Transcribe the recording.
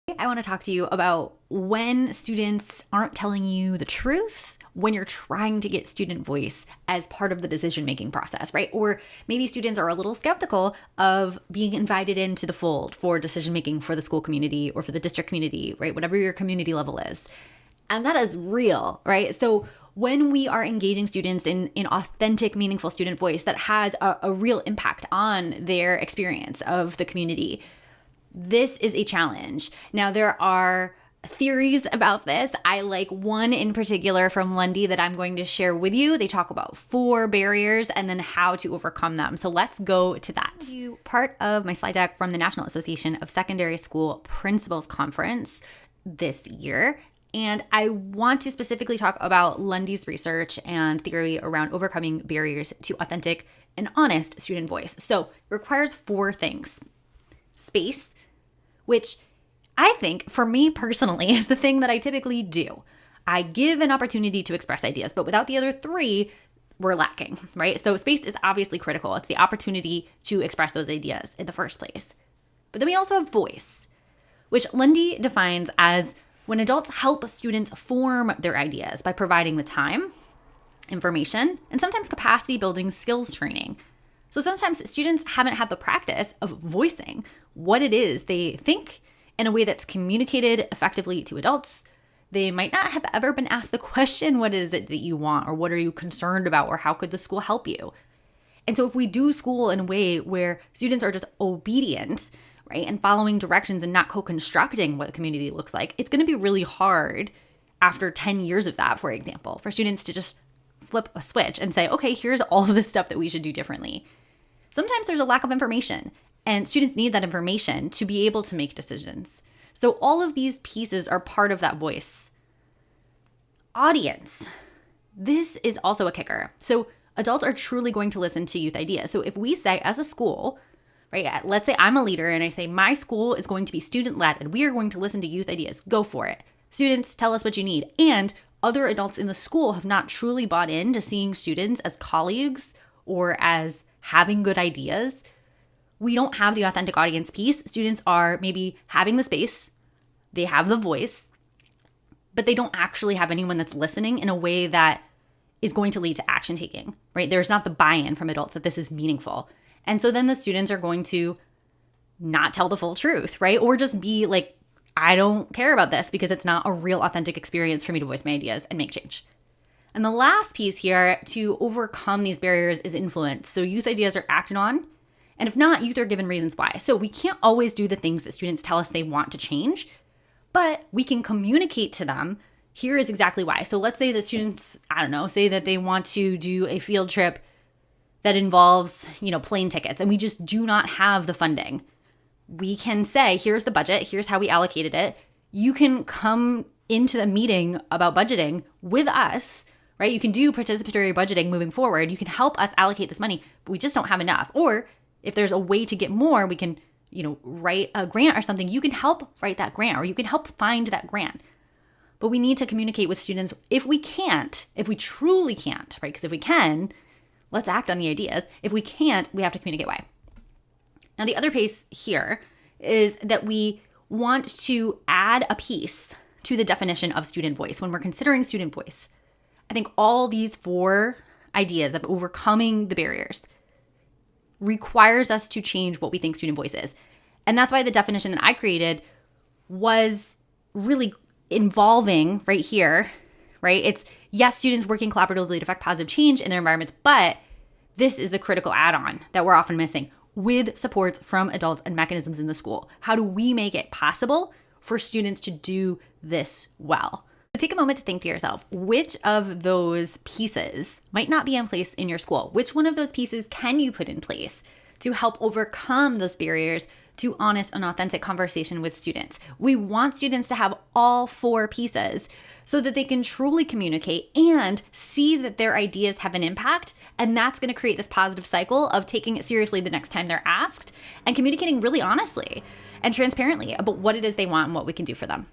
I want to talk to you about when students aren't telling you the truth when you're trying to get student voice as part of the decision-making process, right? Or maybe students are a little skeptical of being invited into the fold for decision-making for the school community or for the district community, right? Whatever your community level is. And that is real, right? So when we are engaging students in authentic, meaningful student voice that has a real impact on their experience of the community, this is a challenge. Now, there are theories about this. I like one in particular from Lindsay that I'm going to share with you. They talk about 4 barriers and then how to overcome them. So let's go to that. Part of my slide deck from the National Association of Secondary School Principals Conference this year. And I want to specifically talk about Lindsay's research and theory around overcoming barriers to authentic and honest student voice. So it requires 4 things. Space, which I think for me personally is the thing that I typically do. I give an opportunity to express ideas, but without the other 3, we're lacking, right? So space is obviously critical. It's the opportunity to express those ideas in the first place. But then we also have voice, which Lindsay defines as when adults help students form their ideas by providing the time, information, and sometimes capacity building skills training. So sometimes students haven't had the practice of voicing what it is they think in a way that's communicated effectively to adults. They might not have ever been asked the question, what is it that you want, or what are you concerned about, or how could the school help you? And so if we do school in a way where students are just obedient, right, and following directions and not co-constructing what the community looks like, it's going to be really hard after 10 years of that, for example, for students to just flip a switch and say, okay, here's all of the stuff that we should do differently. Sometimes there's a lack of information, and students need that information to be able to make decisions. So all of these pieces are part of that voice. Audience. This is also a kicker. So adults are truly going to listen to youth ideas. So if we say as a school, right, let's say I'm a leader and I say my school is going to be student-led and we are going to listen to youth ideas, go for it. Students, tell us what you need. And other adults in the school have not truly bought into seeing students as colleagues or as having good ideas. We don't have the authentic audience piece. Students are maybe having the space, they have the voice, but they don't actually have anyone that's listening in a way that is going to lead to action taking, right? There's not the buy-in from adults that this is meaningful. And so then the students are going to not tell the full truth, right? Or just be like, I don't care about this because it's not a real authentic experience for me to voice my ideas and make change. And the last piece here to overcome these barriers is influence. So youth ideas are acted on, and if not, youth are given reasons why. So we can't always do the things that students tell us they want to change, but we can communicate to them, here is exactly why. So let's say the students, say that they want to do a field trip that involves, plane tickets, and we just do not have the funding. We can say, here's the budget, here's how we allocated it. You can come into the meeting about budgeting with us, right? You can do participatory budgeting moving forward. You can help us allocate this money, but we just don't have enough. Or if there's a way to get more, we can, write a grant or something. You can help write that grant, or you can help find that grant. But we need to communicate with students. If we truly can't, right? Because if we can, let's act on the ideas. If we can't, we have to communicate why. Now, the other piece here is that we want to add a piece to the definition of student voice when we're considering student voice. I think all these 4 ideas of overcoming the barriers requires us to change what we think student voice is. And that's why the definition that I created was really involving right here, right? It's, yes, students working collaboratively to affect positive change in their environments, but this is the critical add-on that we're often missing with supports from adults and mechanisms in the school. How do we make it possible for students to do this well? So take a moment to think to yourself, which of those pieces might not be in place in your school? Which one of those pieces can you put in place to help overcome those barriers to honest and authentic conversation with students? We want students to have all 4 pieces so that they can truly communicate and see that their ideas have an impact. And that's going to create this positive cycle of taking it seriously the next time they're asked and communicating really honestly and transparently about what it is they want and what we can do for them.